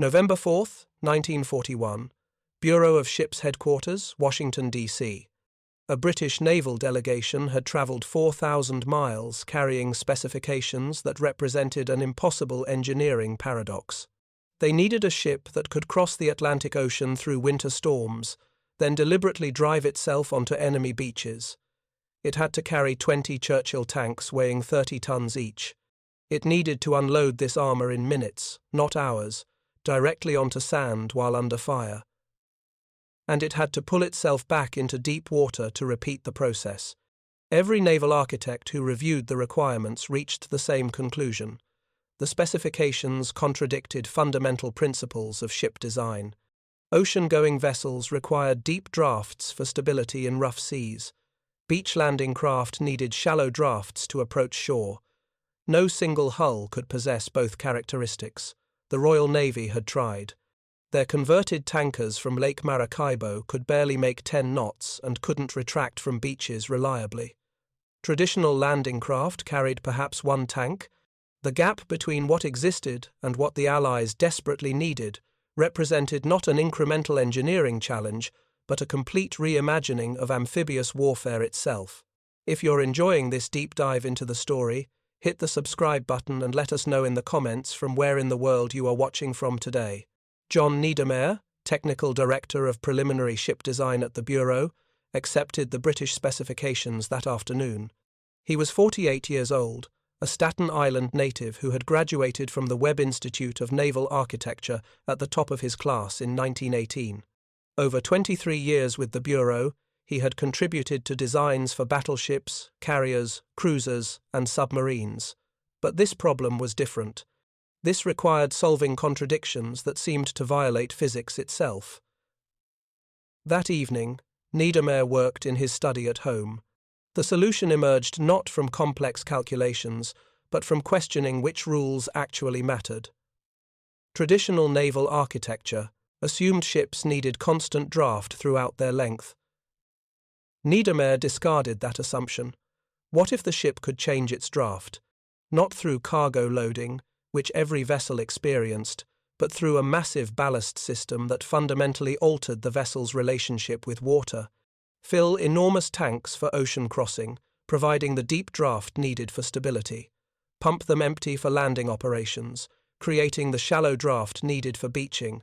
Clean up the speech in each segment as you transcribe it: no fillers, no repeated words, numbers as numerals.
November 4th, 1941, Bureau of Ships Headquarters, Washington, D.C. A British naval delegation had travelled 4,000 miles carrying specifications that represented an impossible engineering paradox. They needed a ship that could cross the Atlantic Ocean through winter storms, then deliberately drive itself onto enemy beaches. It had to carry 20 Churchill tanks weighing 30 tons each. It needed to unload this armour in minutes, not hours, directly onto sand while under fire. And it had to pull itself back into deep water to repeat the process. Every naval architect who reviewed the requirements reached the same conclusion. The specifications contradicted fundamental principles of ship design. Ocean-going vessels required deep drafts for stability in rough seas. Beach-landing craft needed shallow drafts to approach shore. No single hull could possess both characteristics. The Royal Navy had tried. Their converted tankers from Lake Maracaibo could barely make 10 knots and couldn't retract from beaches reliably. Traditional landing craft carried perhaps one tank. The gap between what existed and what the Allies desperately needed represented not an incremental engineering challenge, but a complete reimagining of amphibious warfare itself. If you're enjoying this deep dive into the story, hit the subscribe button and let us know in the comments from where in the world you are watching from today. John Niedermayer, Technical Director of Preliminary Ship Design at the Bureau, accepted the British specifications that afternoon. He was 48 years old, a Staten Island native who had graduated from the Webb Institute of Naval Architecture at the top of his class in 1918. Over 23 years with the Bureau, he had contributed to designs for battleships, carriers, cruisers, and submarines. But this problem was different. This required solving contradictions that seemed to violate physics itself. That evening, Niedermayer worked in his study at home. The solution emerged not from complex calculations, but from questioning which rules actually mattered. Traditional naval architecture assumed ships needed constant draft throughout their length. Niedermayer discarded that assumption. What if the ship could change its draft? Not through cargo loading, which every vessel experienced, but through a massive ballast system that fundamentally altered the vessel's relationship with water. Fill enormous tanks for ocean crossing, providing the deep draft needed for stability. Pump them empty for landing operations, creating the shallow draft needed for beaching.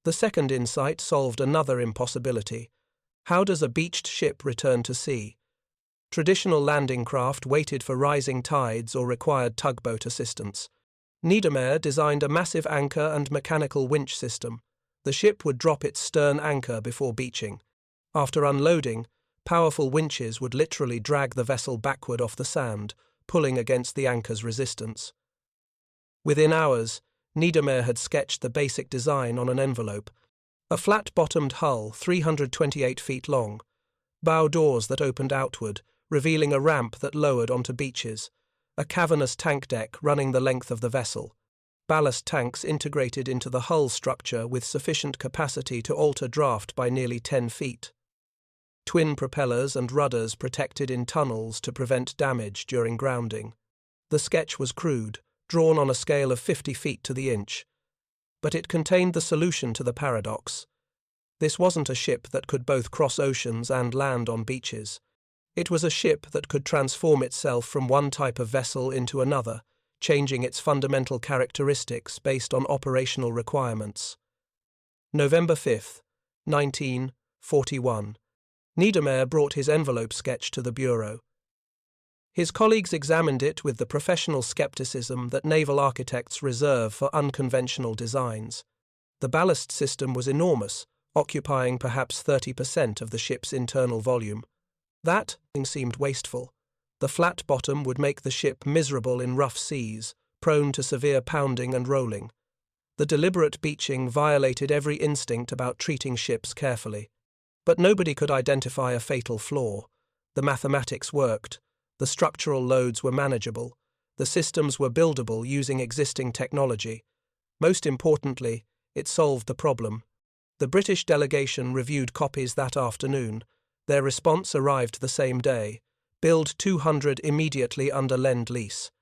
The second insight solved another impossibility. How does a beached ship return to sea? Traditional landing craft waited for rising tides or required tugboat assistance. Niedermayer designed a massive anchor and mechanical winch system. The ship would drop its stern anchor before beaching. After unloading, powerful winches would literally drag the vessel backward off the sand, pulling against the anchor's resistance. Within hours, Niedermayer had sketched the basic design on an envelope. A flat-bottomed hull 328 feet long, bow doors that opened outward, revealing a ramp that lowered onto beaches, a cavernous tank deck running the length of the vessel, ballast tanks integrated into the hull structure with sufficient capacity to alter draft by nearly 10 feet, twin propellers and rudders protected in tunnels to prevent damage during grounding. The sketch was crude, drawn on a scale of 50 feet to the inch, but it contained the solution to the paradox. This wasn't a ship that could both cross oceans and land on beaches. It was a ship that could transform itself from one type of vessel into another, changing its fundamental characteristics based on operational requirements. November 5th, 1941. Niedermayer brought his envelope sketch to the Bureau. His colleagues examined it with the professional skepticism that naval architects reserve for unconventional designs. The ballast system was enormous, occupying perhaps 30% of the ship's internal volume. That seemed wasteful. The flat bottom would make the ship miserable in rough seas, prone to severe pounding and rolling. The deliberate beaching violated every instinct about treating ships carefully. But nobody could identify a fatal flaw. The mathematics worked. The structural loads were manageable. The systems were buildable using existing technology. Most importantly, it solved the problem. The British delegation reviewed copies that afternoon. Their response arrived the same day. Build 200 immediately under Lend-Lease.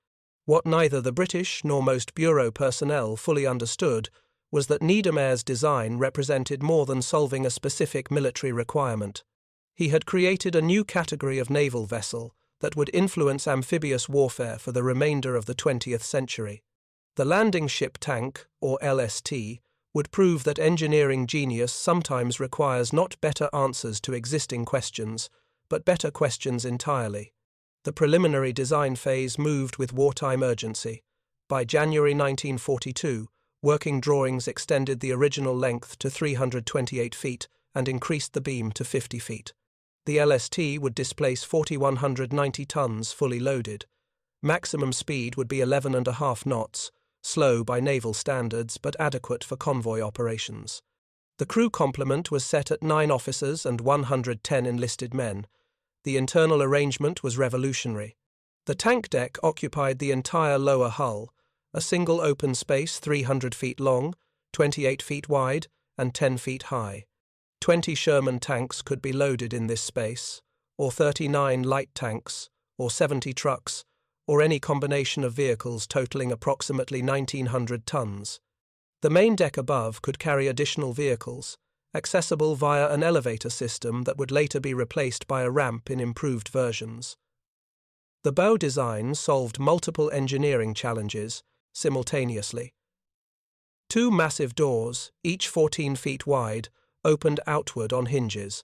What neither the British nor most Bureau personnel fully understood was that Niedermayer's design represented more than solving a specific military requirement. He had created a new category of naval vessel that would influence amphibious warfare for the remainder of the 20th century. The landing ship tank, or LST, would prove that engineering genius sometimes requires not better answers to existing questions, but better questions entirely. The preliminary design phase moved with wartime urgency. By January 1942, working drawings extended the original length to 328 feet and increased the beam to 50 feet. The LST would displace 4,190 tons fully loaded. Maximum speed would be 11.5 knots, slow by naval standards but adequate for convoy operations. The crew complement was set at 9 officers and 110 enlisted men. The internal arrangement was revolutionary. The tank deck occupied the entire lower hull, a single open space 300 feet long, 28 feet wide, and 10 feet high. 20 Sherman tanks could be loaded in this space, or 39 light tanks, or 70 trucks, or any combination of vehicles totaling approximately 1,900 tons. The main deck above could carry additional vehicles, accessible via an elevator system that would later be replaced by a ramp in improved versions. The bow design solved multiple engineering challenges simultaneously. 2 massive doors, each 14 feet wide, opened outward on hinges.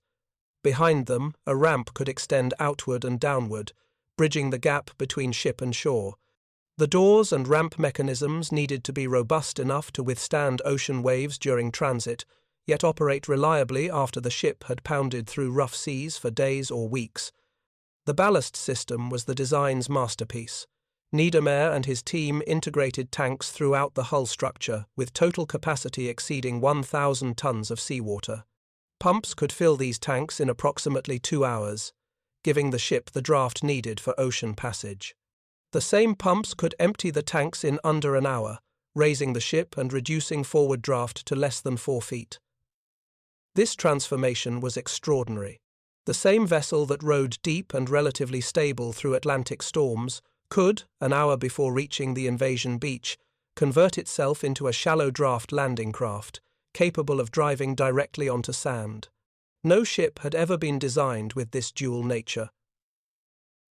Behind them, a ramp could extend outward and downward, bridging the gap between ship and shore. The doors and ramp mechanisms needed to be robust enough to withstand ocean waves during transit, yet operate reliably after the ship had pounded through rough seas for days or weeks. The ballast system was the design's masterpiece. Niedermayer and his team integrated tanks throughout the hull structure, with total capacity exceeding 1,000 tons of seawater. Pumps could fill these tanks in approximately 2 hours, giving the ship the draft needed for ocean passage. The same pumps could empty the tanks in under an hour, raising the ship and reducing forward draft to less than 4 feet. This transformation was extraordinary. The same vessel that rode deep and relatively stable through Atlantic storms could, an hour before reaching the invasion beach, convert itself into a shallow draft landing craft, capable of driving directly onto sand. No ship had ever been designed with this dual nature.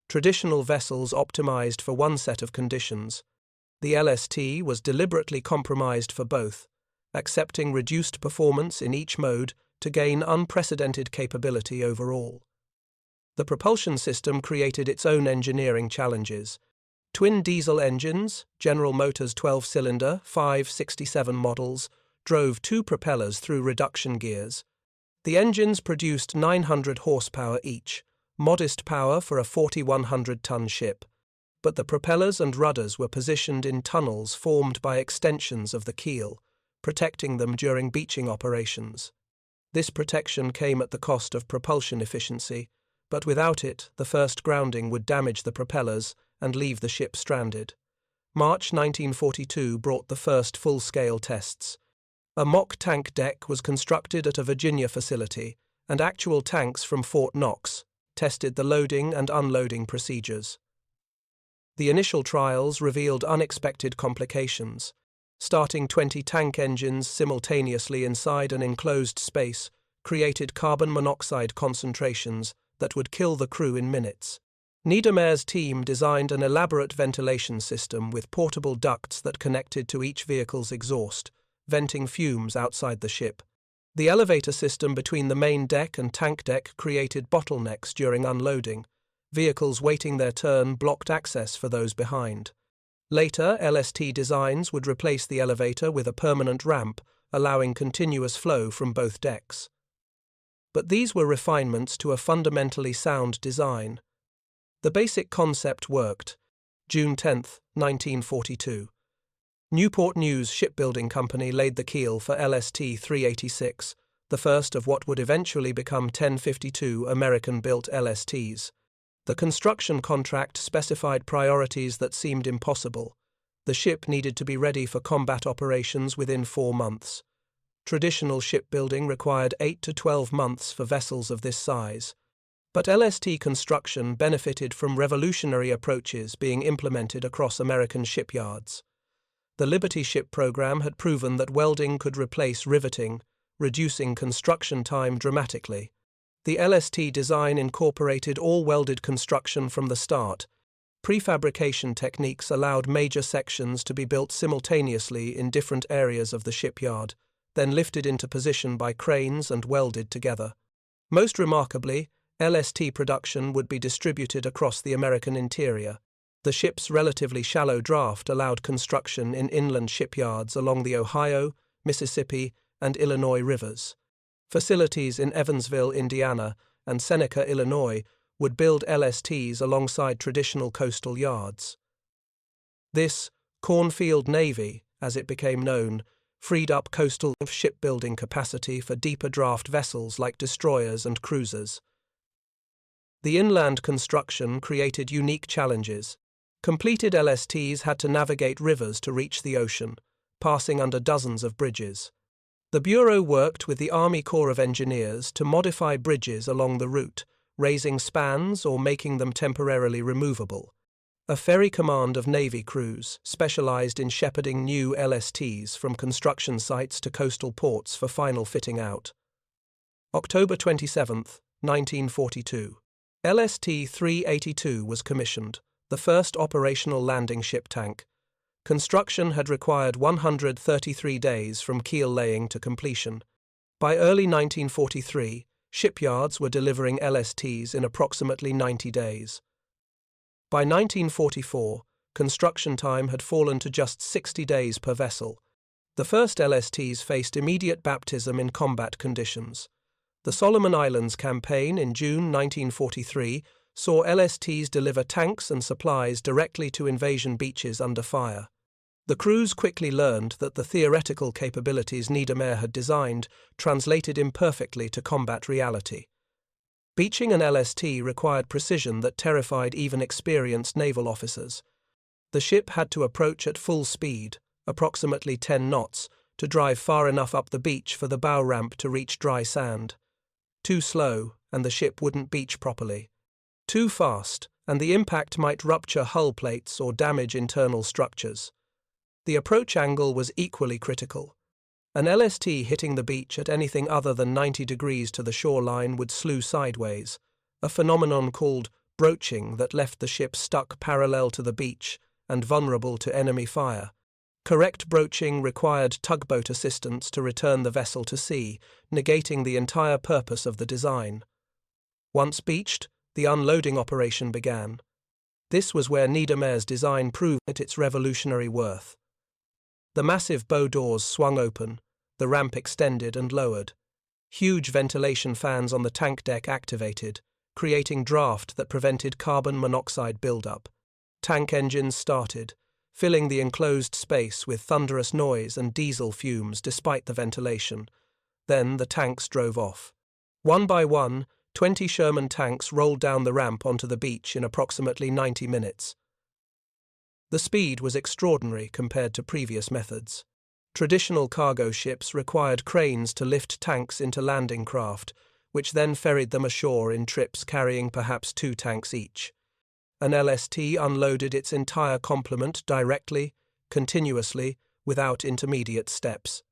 Traditional vessels optimized for one set of conditions. The LST was deliberately compromised for both, accepting reduced performance in each mode to gain unprecedented capability overall. The propulsion system created its own engineering challenges. Twin diesel engines, General Motors 12-cylinder, 567 models, drove 2 propellers through reduction gears. The engines produced 900 horsepower each, modest power for a 4,100-ton ship, but the propellers and rudders were positioned in tunnels formed by extensions of the keel, protecting them during beaching operations. This protection came at the cost of propulsion efficiency, but without it, the first grounding would damage the propellers and leave the ship stranded. March 1942 brought the first full-scale tests. A mock tank deck was constructed at a Virginia facility, and actual tanks from Fort Knox tested the loading and unloading procedures. The initial trials revealed unexpected complications. Starting 20 tank engines simultaneously inside an enclosed space created carbon monoxide concentrations that would kill the crew in minutes. Niedermayer's team designed an elaborate ventilation system with portable ducts that connected to each vehicle's exhaust, venting fumes outside the ship. The elevator system between the main deck and tank deck created bottlenecks during unloading. Vehicles waiting their turn blocked access for those behind. Later, LST designs would replace the elevator with a permanent ramp, allowing continuous flow from both decks. But these were refinements to a fundamentally sound design. The basic concept worked. June 10, 1942. Newport News Shipbuilding Company laid the keel for LST 386, the first of what would eventually become 1052 American-built LSTs. The construction contract specified priorities that seemed impossible. The ship needed to be ready for combat operations within 4 months. Traditional shipbuilding required 8 to 12 months for vessels of this size. But LST construction benefited from revolutionary approaches being implemented across American shipyards. The The Liberty ship program had proven that welding could replace riveting, reducing construction time dramatically. The LST design incorporated all welded construction from the start. Prefabrication techniques allowed major sections to be built simultaneously in different areas of the shipyard, then lifted into position by cranes and welded together. Most remarkably, LST production would be distributed across the American interior. The ship's relatively shallow draft allowed construction in inland shipyards along the Ohio, Mississippi, and Illinois rivers. Facilities in Evansville, Indiana, and Seneca, Illinois, would build LSTs alongside traditional coastal yards. This Cornfield Navy, as it became known, freed up coastal shipbuilding capacity for deeper draft vessels like destroyers and cruisers. The inland construction created unique challenges. Completed LSTs had to navigate rivers to reach the ocean, passing under dozens of bridges. The Bureau worked with the Army Corps of Engineers to modify bridges along the route, raising spans or making them temporarily removable. A ferry command of Navy crews specialized in shepherding new LSTs from construction sites to coastal ports for final fitting out. October 27, 1942. LST-382 was commissioned, the first operational landing ship tank. Construction had required 133 days from keel laying to completion. By early 1943, shipyards were delivering LSTs in approximately 90 days. By 1944, construction time had fallen to just 60 days per vessel. The first LSTs faced immediate baptism in combat conditions. The Solomon Islands campaign in June 1943 saw LSTs deliver tanks and supplies directly to invasion beaches under fire. The crews quickly learned that the theoretical capabilities Niedermeyer had designed translated imperfectly to combat reality. Beaching an LST required precision that terrified even experienced naval officers. The ship had to approach at full speed, approximately 10 knots, to drive far enough up the beach for the bow ramp to reach dry sand. Too slow, and the ship wouldn't beach properly. Too fast, and the impact might rupture hull plates or damage internal structures. The approach angle was equally critical. An LST hitting the beach at anything other than 90 degrees to the shoreline would slew sideways, a phenomenon called broaching that left the ship stuck parallel to the beach and vulnerable to enemy fire. Correct broaching required tugboat assistance to return the vessel to sea, negating the entire purpose of the design. Once beached, the unloading operation began. This was where Niedermeyer's design proved its revolutionary worth. The massive bow doors swung open, the ramp extended and lowered. Huge ventilation fans on the tank deck activated, creating draft that prevented carbon monoxide buildup. Tank engines started, filling the enclosed space with thunderous noise and diesel fumes despite the ventilation. Then the tanks drove off. One by one, 20 Sherman tanks rolled down the ramp onto the beach in approximately 90 minutes. The speed was extraordinary compared to previous methods. Traditional cargo ships required cranes to lift tanks into landing craft, which then ferried them ashore in trips carrying perhaps 2 tanks each. An LST unloaded its entire complement directly, continuously, without intermediate steps.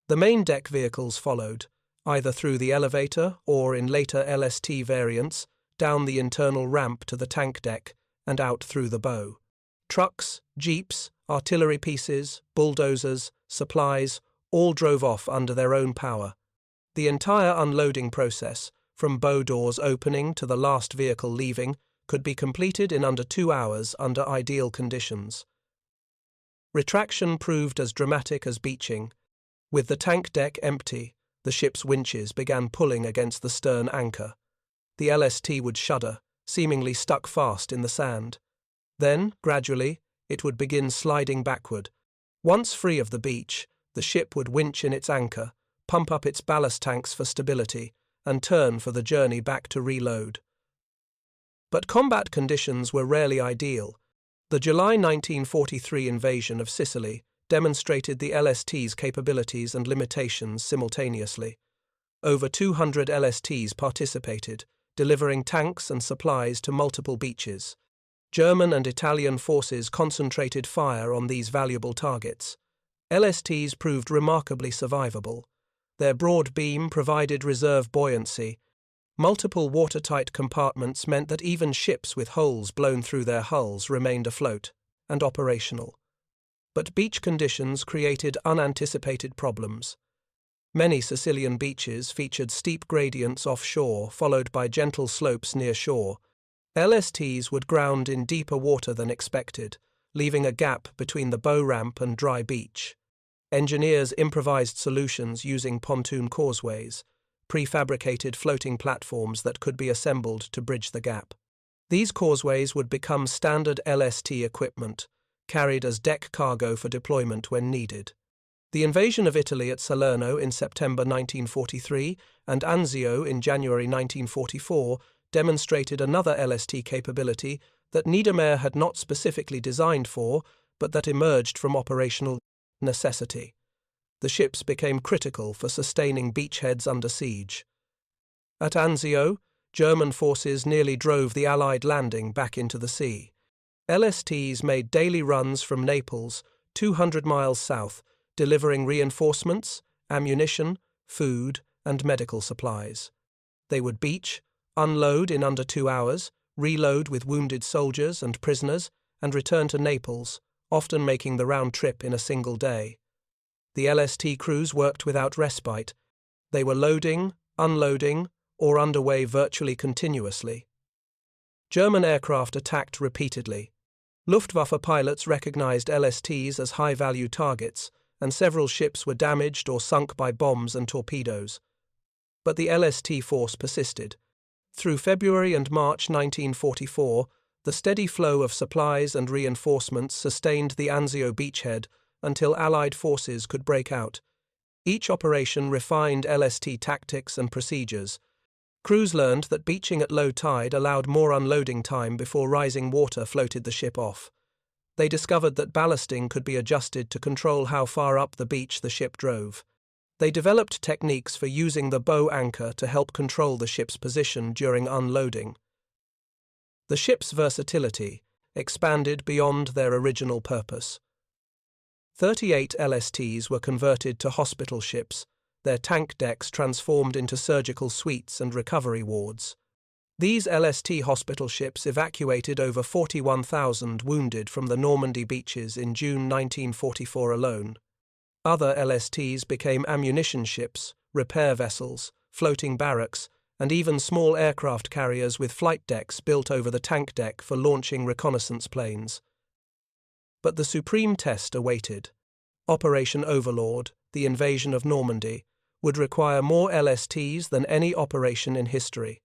The main deck vehicles followed, either through the elevator or, in later LST variants, down the internal ramp to the tank deck and out through the bow. Trucks, jeeps, artillery pieces, bulldozers, supplies, all drove off under their own power. The entire unloading process, from bow doors opening to the last vehicle leaving, could be completed in under 2 hours under ideal conditions. Retraction proved as dramatic as beaching. With the tank deck empty, the ship's winches began pulling against the stern anchor. The LST would shudder, seemingly stuck fast in the sand. Then, gradually, it would begin sliding backward. Once free of the beach, the ship would winch in its anchor, pump up its ballast tanks for stability, and turn for the journey back to reload. But combat conditions were rarely ideal. The July 1943 invasion of Sicily demonstrated the LST's capabilities and limitations simultaneously. Over 200 LSTs participated, delivering tanks and supplies to multiple beaches. German and Italian forces concentrated fire on these valuable targets. LSTs proved remarkably survivable. Their broad beam provided reserve buoyancy. Multiple watertight compartments meant that even ships with holes blown through their hulls remained afloat and operational. But beach conditions created unanticipated problems. Many Sicilian beaches featured steep gradients offshore, followed by gentle slopes near shore. LSTs would ground in deeper water than expected, leaving a gap between the bow ramp and dry beach. Engineers improvised solutions using pontoon causeways, prefabricated floating platforms that could be assembled to bridge the gap. These causeways would become standard LST equipment, carried as deck cargo for deployment when needed. The invasion of Italy at Salerno in September 1943 and Anzio in January 1944 demonstrated another LST capability that Niedermayer had not specifically designed for, but that emerged from operational necessity. The ships became critical for sustaining beachheads under siege. At Anzio, German forces nearly drove the Allied landing back into the sea. LSTs made daily runs from Naples, 200 miles south, delivering reinforcements, ammunition, food, and medical supplies. They would beach, unload in under 2 hours, reload with wounded soldiers and prisoners, and return to Naples, often making the round trip in a single day. The LST crews worked without respite. They were loading, unloading, or underway virtually continuously. German aircraft attacked repeatedly. Luftwaffe pilots recognized LSTs as high-value targets, and several ships were damaged or sunk by bombs and torpedoes. But the LST force persisted. Through February and March 1944, the steady flow of supplies and reinforcements sustained the Anzio beachhead until Allied forces could break out. Each operation refined LST tactics and procedures. Crews learned that beaching at low tide allowed more unloading time before rising water floated the ship off. They discovered that ballasting could be adjusted to control how far up the beach the ship drove. They developed techniques for using the bow anchor to help control the ship's position during unloading. The ship's versatility expanded beyond their original purpose. 38 LSTs were converted to hospital ships, their tank decks transformed into surgical suites and recovery wards. These LST hospital ships evacuated over 41,000 wounded from the Normandy beaches in June 1944 alone. Other LSTs became ammunition ships, repair vessels, floating barracks, and even small aircraft carriers with flight decks built over the tank deck for launching reconnaissance planes. But the supreme test awaited. Operation Overlord, the invasion of Normandy, would require more LSTs than any operation in history.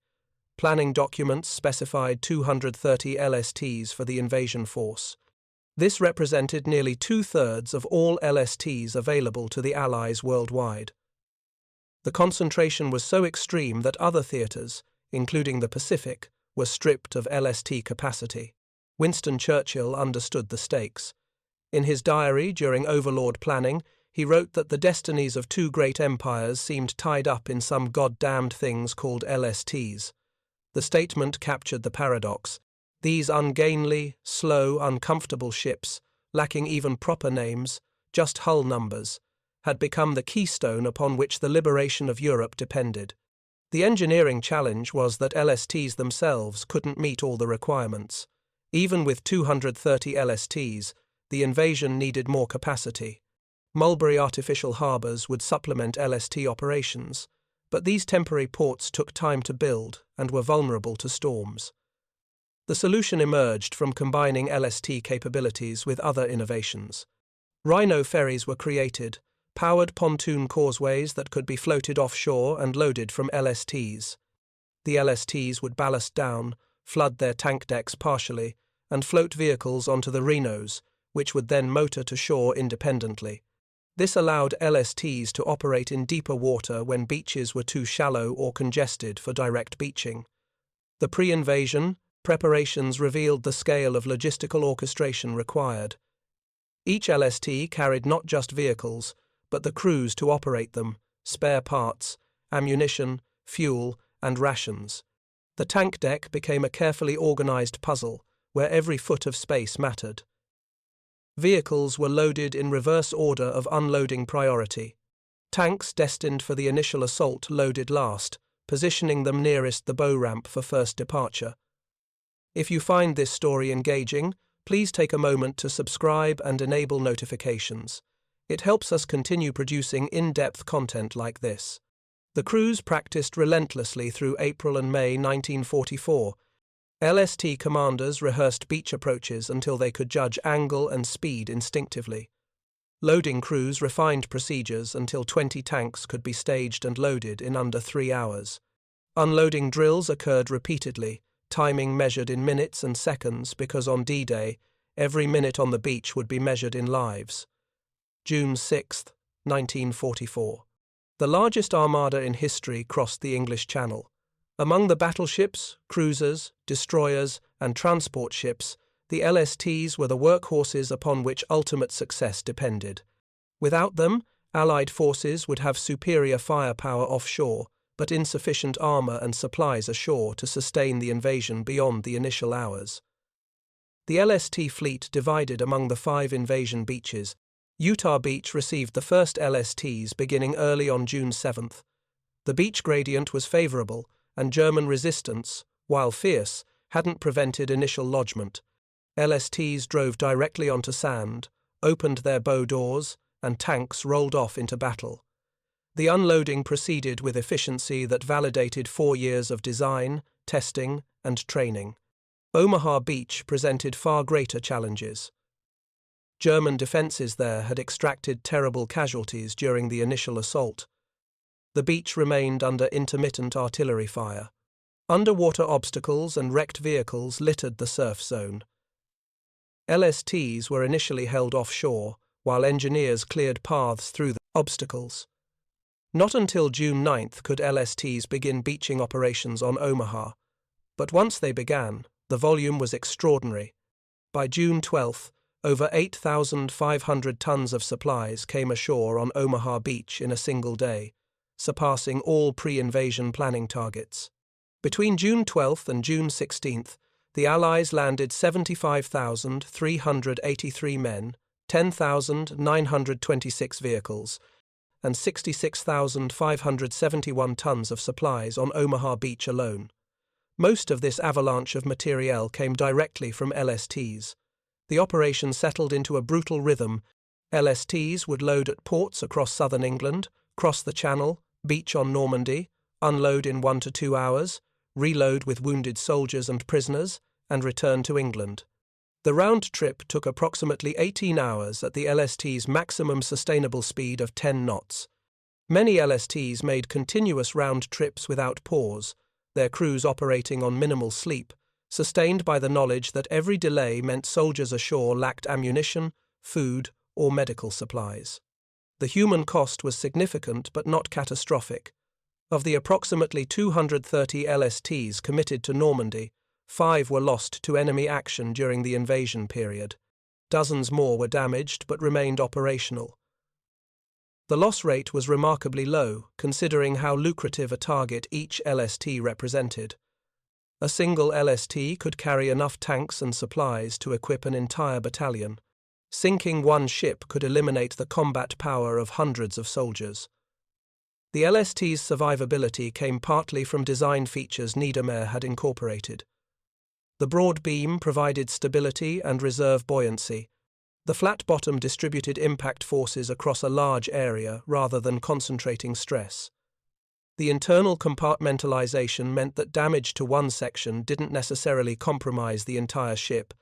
Planning documents specified 230 LSTs for the invasion force. This represented nearly 2/3 of all LSTs available to the Allies worldwide. The concentration was so extreme that other theatres, including the Pacific, were stripped of LST capacity. Winston Churchill understood the stakes. In his diary during Overlord planning, he wrote that the destinies of two great empires seemed tied up in some goddamned things called LSTs. The statement captured the paradox. These ungainly, slow, uncomfortable ships, lacking even proper names, just hull numbers, had become the keystone upon which the liberation of Europe depended. The engineering challenge was that LSTs themselves couldn't meet all the requirements. Even with 230 LSTs, the invasion needed more capacity. Mulberry artificial harbours would supplement LST operations, but these temporary ports took time to build and were vulnerable to storms. The solution emerged from combining LST capabilities with other innovations. Rhino ferries were created, powered pontoon causeways that could be floated offshore and loaded from LSTs. The LSTs would ballast down, flood their tank decks partially, and float vehicles onto the Rhinos, which would then motor to shore independently. This allowed LSTs to operate in deeper water when beaches were too shallow or congested for direct beaching. The pre-invasion preparations revealed the scale of logistical orchestration required. Each LST carried not just vehicles, but the crews to operate them, spare parts, ammunition, fuel, and rations. The tank deck became a carefully organized puzzle, where every foot of space mattered. Vehicles were loaded in reverse order of unloading priority. Tanks destined for the initial assault loaded last, positioning them nearest the bow ramp for first departure. If you find this story engaging, please take a moment to subscribe and enable notifications. It helps us continue producing in-depth content like this. The crews practiced relentlessly through April and May 1944. LST commanders rehearsed beach approaches until they could judge angle and speed instinctively. Loading crews refined procedures until 20 tanks could be staged and loaded in under 3 hours. Unloading drills occurred repeatedly, timing measured in minutes and seconds because on D-Day, every minute on the beach would be measured in lives. June 6, 1944. The largest armada in history crossed the English Channel. Among the battleships, cruisers, destroyers, and transport ships, the LSTs were the workhorses upon which ultimate success depended. Without them, Allied forces would have superior firepower offshore, but insufficient armor and supplies ashore to sustain the invasion beyond the initial hours. The LST fleet divided among the 5 invasion beaches. Utah Beach received the first LSTs beginning early on June 7. The beach gradient was favorable, and German resistance, while fierce, hadn't prevented initial lodgment. LSTs drove directly onto sand, opened their bow doors, and tanks rolled off into battle. The unloading proceeded with efficiency that validated 4 years of design, testing, and training. Omaha Beach presented far greater challenges. German defenses there had extracted terrible casualties during the initial assault. The beach remained under intermittent artillery fire. Underwater obstacles and wrecked vehicles littered the surf zone. LSTs were initially held offshore, while engineers cleared paths through the obstacles. Not until June 9 could LSTs begin beaching operations on Omaha, but once they began, the volume was extraordinary. By June 12, over 8,500 tons of supplies came ashore on Omaha Beach in a single day, surpassing all pre-invasion planning targets. Between June 12 and June 16, the Allies landed 75,383 men, 10,926 vehicles, and 66,571 tons of supplies on Omaha Beach alone. Most of this avalanche of materiel came directly from LSTs. The operation settled into a brutal rhythm. LSTs would load at ports across southern England, cross the Channel, beach on Normandy, unload in 1 to 2 hours, reload with wounded soldiers and prisoners, and return to England. The round trip took approximately 18 hours at the LST's maximum sustainable speed of 10 knots. Many LSTs made continuous round trips without pause, their crews operating on minimal sleep, sustained by the knowledge that every delay meant soldiers ashore lacked ammunition, food, or medical supplies. The human cost was significant but not catastrophic. Of the approximately 230 LSTs committed to Normandy, 5 were lost to enemy action during the invasion period. Dozens more were damaged but remained operational. The loss rate was remarkably low, considering how lucrative a target each LST represented. A single LST could carry enough tanks and supplies to equip an entire battalion. Sinking one ship could eliminate the combat power of hundreds of soldiers. The LST's survivability came partly from design features Niedermeyer had incorporated. The broad beam provided stability and reserve buoyancy. The flat bottom distributed impact forces across a large area rather than concentrating stress. The internal compartmentalization meant that damage to one section didn't necessarily compromise the entire ship.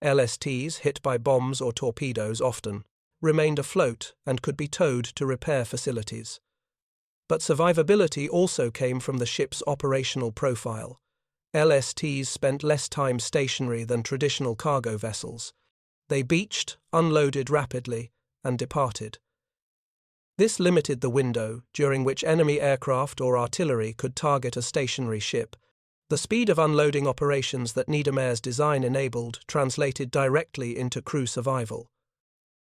LSTs, hit by bombs or torpedoes often, remained afloat and could be towed to repair facilities. But survivability also came from the ship's operational profile. LSTs spent less time stationary than traditional cargo vessels. They beached, unloaded rapidly, and departed. This limited the window during which enemy aircraft or artillery could target a stationary ship. The speed of unloading operations that Niedermeyer's design enabled translated directly into crew survival.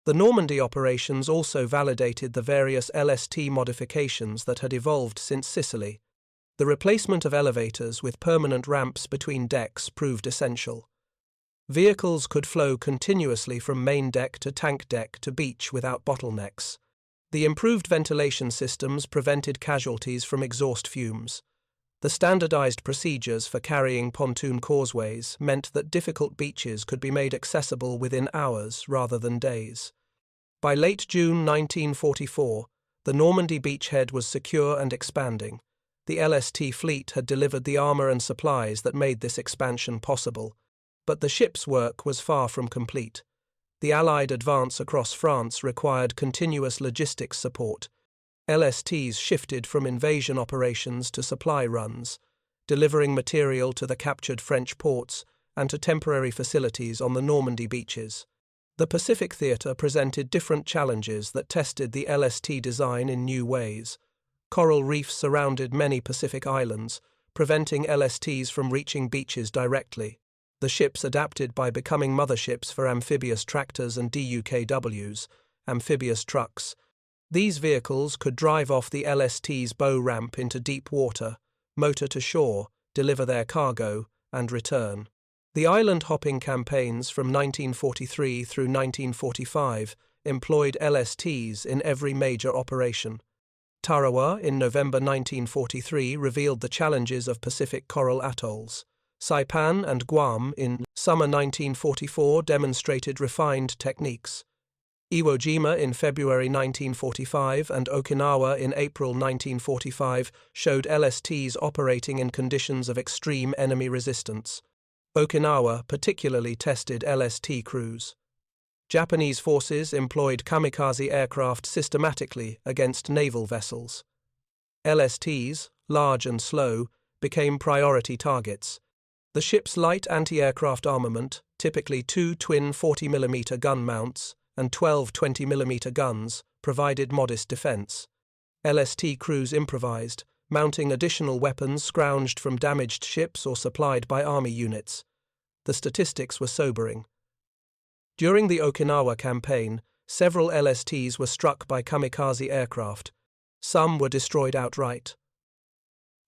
The Normandy operations also validated the various LST modifications that had evolved since Sicily. The replacement of elevators with permanent ramps between decks proved essential. Vehicles could flow continuously from main deck to tank deck to beach without bottlenecks. The improved ventilation systems prevented casualties from exhaust fumes. The standardized procedures for carrying pontoon causeways meant that difficult beaches could be made accessible within hours rather than days. By late June 1944, the Normandy beachhead was secure and expanding. The LST fleet had delivered the armor and supplies that made this expansion possible, but the ship's work was far from complete. The Allied advance across France required continuous logistics support. LSTs shifted from invasion operations to supply runs, delivering material to the captured French ports and to temporary facilities on the Normandy beaches. The Pacific theater presented different challenges that tested the LST design in new ways. Coral reefs surrounded many Pacific islands, preventing LSTs from reaching beaches directly. The ships adapted by becoming motherships for amphibious tractors and DUKWs, amphibious trucks. These vehicles could drive off the LST's bow ramp into deep water, motor to shore, deliver their cargo, and return. The island-hopping campaigns from 1943 through 1945 employed LSTs in every major operation. Tarawa in November 1943 revealed the challenges of Pacific coral atolls. Saipan and Guam in summer 1944 demonstrated refined techniques. Iwo Jima in February 1945 and Okinawa in April 1945 showed LSTs operating in conditions of extreme enemy resistance. Okinawa particularly tested LST crews. Japanese forces employed kamikaze aircraft systematically against naval vessels. LSTs, large and slow, became priority targets. The ship's light anti-aircraft armament, typically 2 twin 40mm gun mounts and 12 20mm guns, provided modest defense. LST crews improvised, mounting additional weapons scrounged from damaged ships or supplied by army units. The statistics were sobering. During the Okinawa campaign, several LSTs were struck by kamikaze aircraft. Some were destroyed outright.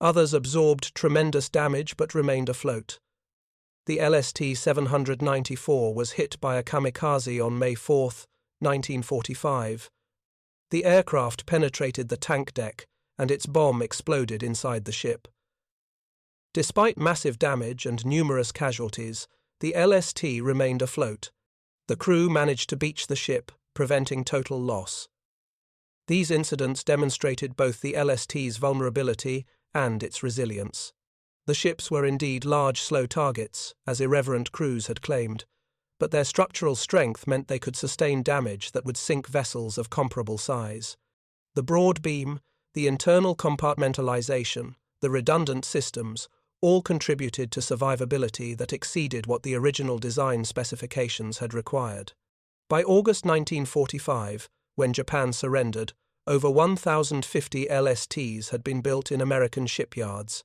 Others absorbed tremendous damage but remained afloat. The LST-794 was hit by a kamikaze on May 4, 1945. The aircraft penetrated the tank deck, and its bomb exploded inside the ship. Despite massive damage and numerous casualties, the LST remained afloat. The crew managed to beach the ship, preventing total loss. These incidents demonstrated both the LST's vulnerability and its resilience. The ships were indeed large, slow targets, as irreverent crews had claimed, but their structural strength meant they could sustain damage that would sink vessels of comparable size. The broad beam, the internal compartmentalization, the redundant systems, all contributed to survivability that exceeded what the original design specifications had required. By August 1945, when Japan surrendered, over 1,050 LSTs had been built in American shipyards.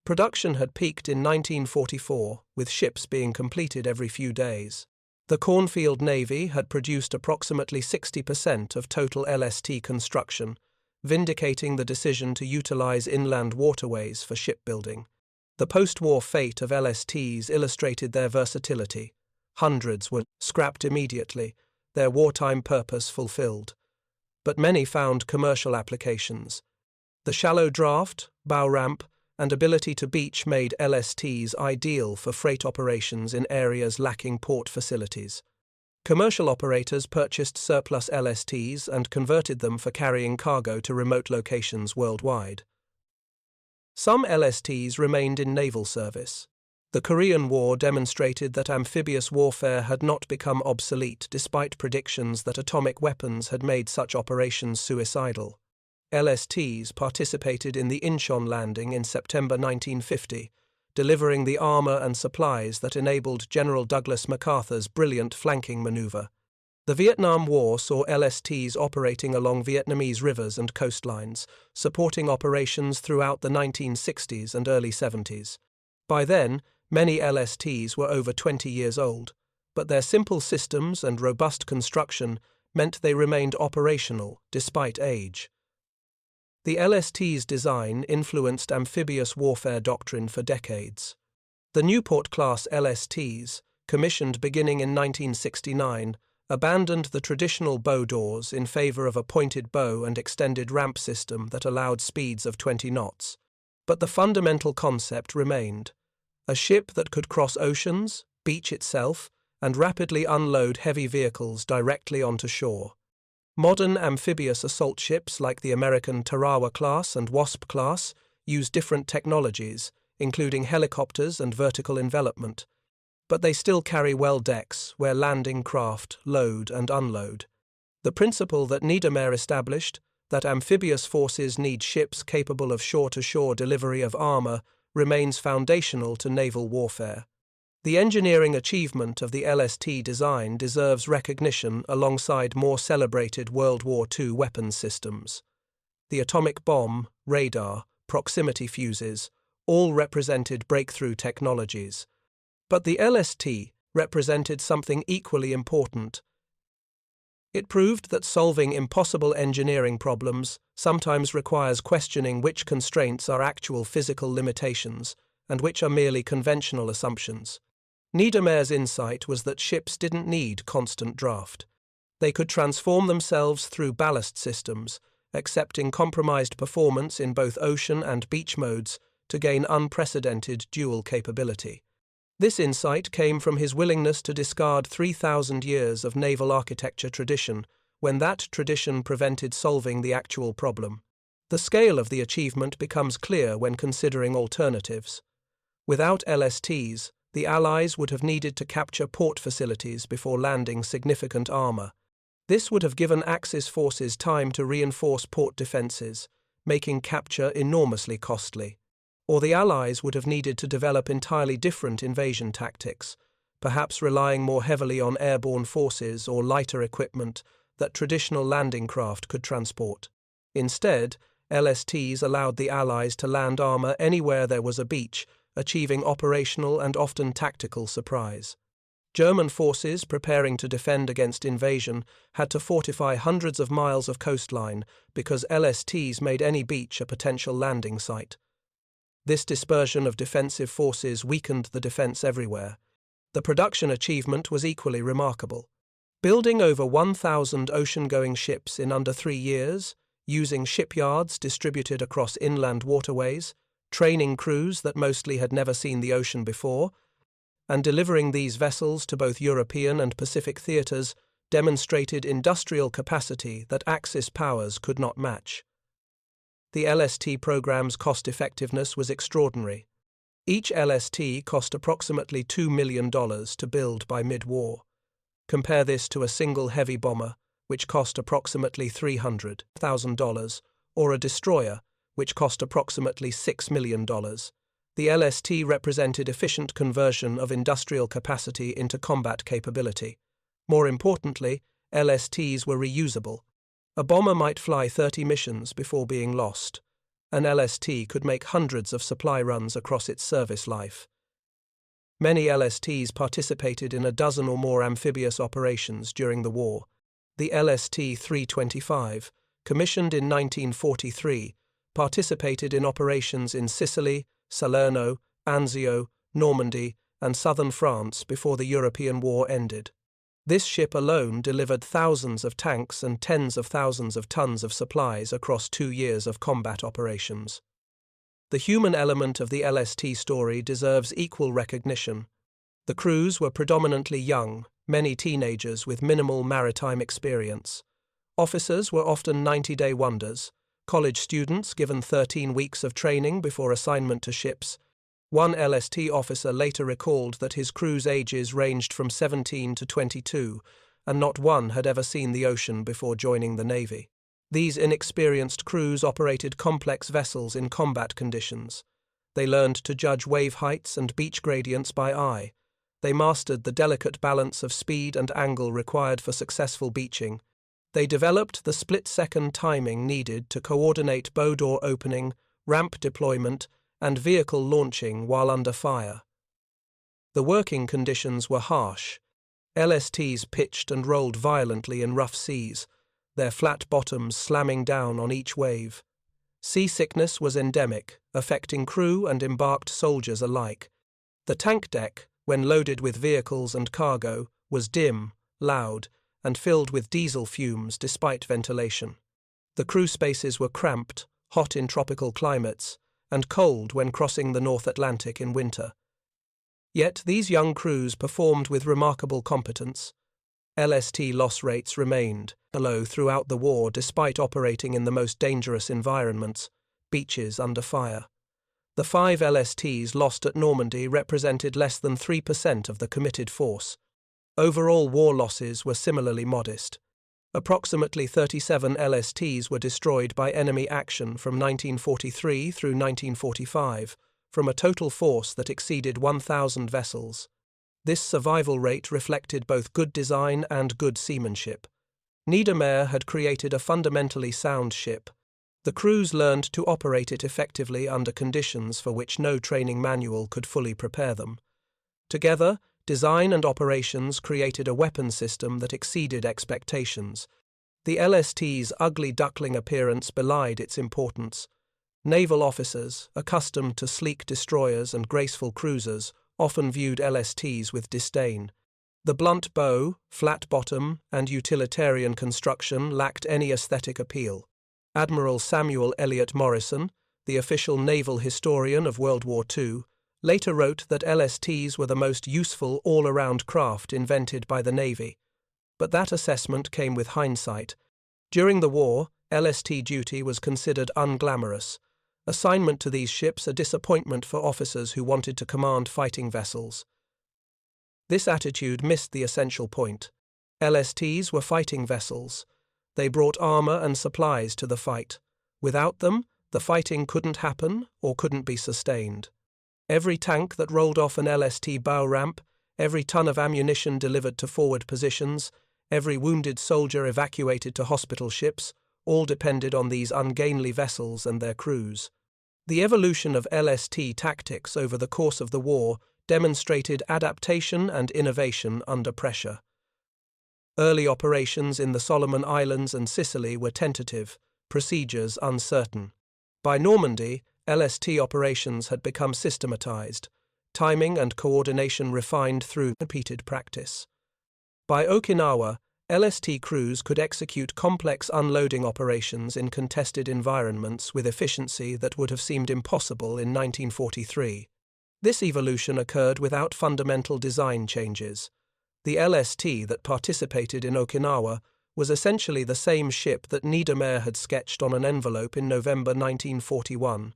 Production had peaked in 1944, with ships being completed every few days. The Cornfield Navy had produced approximately 60% of total LST construction, vindicating the decision to utilize inland waterways for shipbuilding. The post-war fate of LSTs illustrated their versatility. Hundreds were scrapped immediately, their wartime purpose fulfilled. But many found commercial applications. The shallow draft, bow ramp, and ability to beach made LSTs ideal for freight operations in areas lacking port facilities. Commercial operators purchased surplus LSTs and converted them for carrying cargo to remote locations worldwide. Some LSTs remained in naval service. The Korean War demonstrated that amphibious warfare had not become obsolete despite predictions that atomic weapons had made such operations suicidal. LSTs participated in the Incheon landing in September 1950, delivering the armor and supplies that enabled General Douglas MacArthur's brilliant flanking maneuver. The Vietnam War saw LSTs operating along Vietnamese rivers and coastlines, supporting operations throughout the 1960s and early 70s. By then, many LSTs were over 20 years old, but their simple systems and robust construction meant they remained operational despite age. The LST's design influenced amphibious warfare doctrine for decades. The Newport-class LSTs, commissioned beginning in 1969, abandoned the traditional bow doors in favor of a pointed bow and extended ramp system that allowed speeds of 20 knots. But the fundamental concept remained: a ship that could cross oceans, beach itself, and rapidly unload heavy vehicles directly onto shore. Modern amphibious assault ships like the American Tarawa class and Wasp class use different technologies, including helicopters and vertical envelopment, but they still carry well decks where landing craft load and unload. The principle that Niedermayer established, that amphibious forces need ships capable of shore-to-shore delivery of armor, remains foundational to naval warfare. The engineering achievement of the LST design deserves recognition alongside more celebrated World War II weapons systems. The atomic bomb, radar, proximity fuses, all represented breakthrough technologies. But the LST represented something equally important. It proved that solving impossible engineering problems sometimes requires questioning which constraints are actual physical limitations and which are merely conventional assumptions. Niedermayer's insight was that ships didn't need constant draft. They could transform themselves through ballast systems, accepting compromised performance in both ocean and beach modes to gain unprecedented dual capability. This insight came from his willingness to discard 3,000 years of naval architecture tradition when that tradition prevented solving the actual problem. The scale of the achievement becomes clear when considering alternatives. Without LSTs, the Allies would have needed to capture port facilities before landing significant armor. This would have given Axis forces time to reinforce port defenses, making capture enormously costly. Or the Allies would have needed to develop entirely different invasion tactics, perhaps relying more heavily on airborne forces or lighter equipment that traditional landing craft could transport. Instead, LSTs allowed the Allies to land armor anywhere there was a beach, achieving operational and often tactical surprise. German forces preparing to defend against invasion had to fortify hundreds of miles of coastline because LSTs made any beach a potential landing site. This dispersion of defensive forces weakened the defense everywhere. The production achievement was equally remarkable. Building over 1,000 ocean-going ships in under 3 years, using shipyards distributed across inland waterways, training crews that mostly had never seen the ocean before, and delivering these vessels to both European and Pacific theaters demonstrated industrial capacity that Axis powers could not match. The LST program's cost-effectiveness was extraordinary. Each LST cost approximately $2 million to build by mid-war. Compare this to a single heavy bomber, which cost approximately $300,000, or a destroyer, which cost approximately $6 million. The LST represented efficient conversion of industrial capacity into combat capability. More importantly, LSTs were reusable. A bomber might fly 30 missions before being lost. An LST could make hundreds of supply runs across its service life. Many LSTs participated in a dozen or more amphibious operations during the war. The LST-325, commissioned in 1943, participated in operations in Sicily, Salerno, Anzio, Normandy, and southern France before the European War ended. This ship alone delivered thousands of tanks and tens of thousands of tons of supplies across 2 years of combat operations. The human element of the LST story deserves equal recognition. The crews were predominantly young, many teenagers with minimal maritime experience. Officers were often 90-day wonders, college students given 13 weeks of training before assignment to ships. One LST officer later recalled that his crew's ages ranged from 17 to 22, and not one had ever seen the ocean before joining the Navy. These inexperienced crews operated complex vessels in combat conditions. They learned to judge wave heights and beach gradients by eye. They mastered the delicate balance of speed and angle required for successful beaching. They developed the split-second timing needed to coordinate bow door opening, ramp deployment, and vehicle launching while under fire. The working conditions were harsh. LSTs pitched and rolled violently in rough seas, their flat bottoms slamming down on each wave. Seasickness was endemic, affecting crew and embarked soldiers alike. The tank deck, when loaded with vehicles and cargo, was dim, loud, and filled with diesel fumes despite ventilation. The crew spaces were cramped, hot in tropical climates, and cold when crossing the North Atlantic in winter. Yet these young crews performed with remarkable competence. LST loss rates remained low throughout the war despite operating in the most dangerous environments, beaches under fire. The 5 LSTs lost at Normandy represented less than 3% of the committed force. Overall war losses were similarly modest. Approximately 37 LSTs were destroyed by enemy action from 1943 through 1945, from a total force that exceeded 1,000 vessels. This survival rate reflected both good design and good seamanship. Niedermeyer had created a fundamentally sound ship. The crews learned to operate it effectively under conditions for which no training manual could fully prepare them. Together, design and operations created a weapon system that exceeded expectations. The LST's ugly duckling appearance belied its importance. Naval officers, accustomed to sleek destroyers and graceful cruisers, often viewed LSTs with disdain. The blunt bow, flat bottom, and utilitarian construction lacked any aesthetic appeal. Admiral Samuel Eliot Morrison, the official naval historian of World War II, later wrote that LSTs were the most useful all-around craft invented by the Navy. But that assessment came with hindsight. During the war, LST duty was considered unglamorous. Assignment to these ships a disappointment for officers who wanted to command fighting vessels. This attitude missed the essential point. LSTs were fighting vessels. They brought armor and supplies to the fight. Without them, the fighting couldn't happen or couldn't be sustained. Every tank that rolled off an LST bow ramp, every ton of ammunition delivered to forward positions, every wounded soldier evacuated to hospital ships, all depended on these ungainly vessels and their crews. The evolution of LST tactics over the course of the war demonstrated adaptation and innovation under pressure. Early operations in the Solomon Islands and Sicily were tentative, procedures uncertain. By Normandy, LST operations had become systematized, timing and coordination refined through repeated practice. By Okinawa, LST crews could execute complex unloading operations in contested environments with efficiency that would have seemed impossible in 1943. This evolution occurred without fundamental design changes. The LST that participated in Okinawa was essentially the same ship that Niedermeyer had sketched on an envelope in November 1941.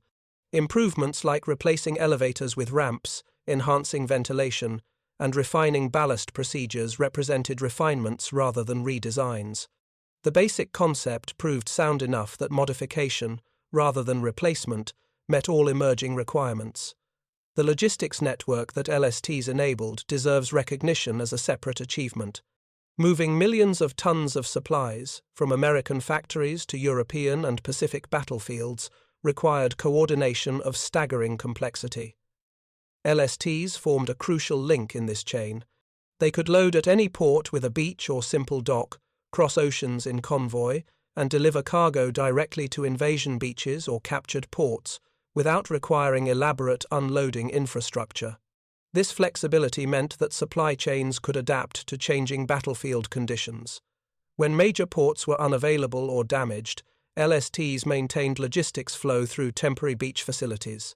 Improvements like replacing elevators with ramps, enhancing ventilation, and refining ballast procedures represented refinements rather than redesigns. The basic concept proved sound enough that modification, rather than replacement, met all emerging requirements. The logistics network that LSTs enabled deserves recognition as a separate achievement. Moving millions of tons of supplies, from American factories to European and Pacific battlefields, required coordination of staggering complexity. LSTs formed a crucial link in this chain. They could load at any port with a beach or simple dock, cross oceans in convoy, and deliver cargo directly to invasion beaches or captured ports, without requiring elaborate unloading infrastructure. This flexibility meant that supply chains could adapt to changing battlefield conditions. When major ports were unavailable or damaged, LSTs maintained logistics flow through temporary beach facilities.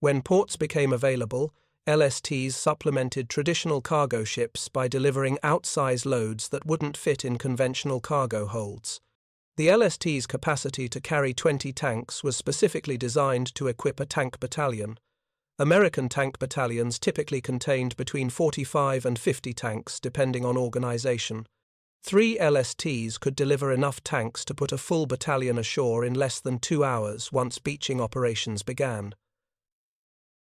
When ports became available, LSTs supplemented traditional cargo ships by delivering outsized loads that wouldn't fit in conventional cargo holds. The LST's capacity to carry 20 tanks was specifically designed to equip a tank battalion. American tank battalions typically contained between 45 and 50 tanks, depending on organization. 3 LSTs could deliver enough tanks to put a full battalion ashore in less than 2 hours once beaching operations began.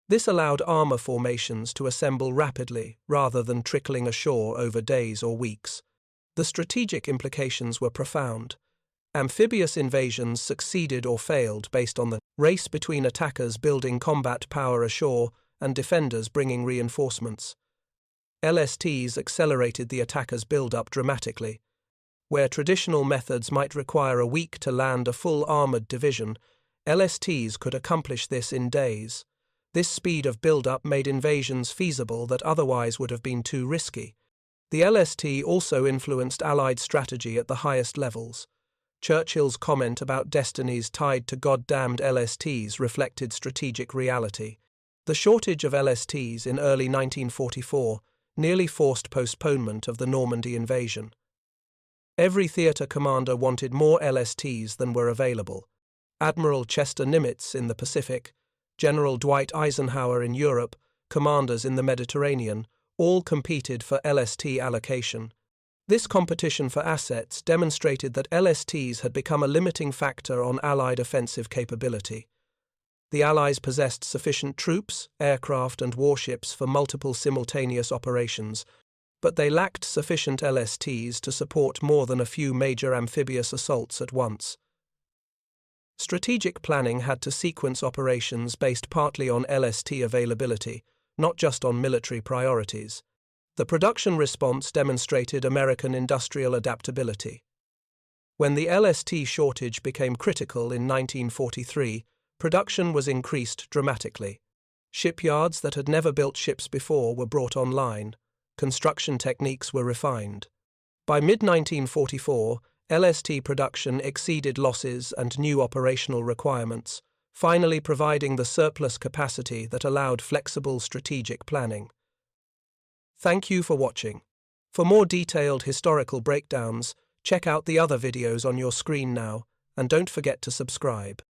This allowed armor formations to assemble rapidly rather than trickling ashore over days or weeks. The strategic implications were profound. Amphibious invasions succeeded or failed based on the race between attackers building combat power ashore and defenders bringing reinforcements. LSTs accelerated the attackers' build-up dramatically. Where traditional methods might require a week to land a full armored division, LSTs could accomplish this in days. This speed of build-up made invasions feasible that otherwise would have been too risky. The LST also influenced Allied strategy at the highest levels. Churchill's comment about destinies tied to goddamned LSTs reflected strategic reality. The shortage of LSTs in early 1944 nearly forced postponement of the Normandy invasion. Every theatre commander wanted more LSTs than were available. Admiral Chester Nimitz in the Pacific, General Dwight Eisenhower in Europe, commanders in the Mediterranean, all competed for LST allocation. This competition for assets demonstrated that LSTs had become a limiting factor on Allied offensive capability. The Allies possessed sufficient troops, aircraft, and warships for multiple simultaneous operations, but they lacked sufficient LSTs to support more than a few major amphibious assaults at once. Strategic planning had to sequence operations based partly on LST availability, not just on military priorities. The production response demonstrated American industrial adaptability. When the LST shortage became critical in 1943, production was increased dramatically. Shipyards that had never built ships before were brought online. Construction techniques were refined. By mid-1944, LST production exceeded losses and new operational requirements, finally providing the surplus capacity that allowed flexible strategic planning. Thank you for watching. For more detailed historical breakdowns, check out the other videos on your screen now, and don't forget to subscribe.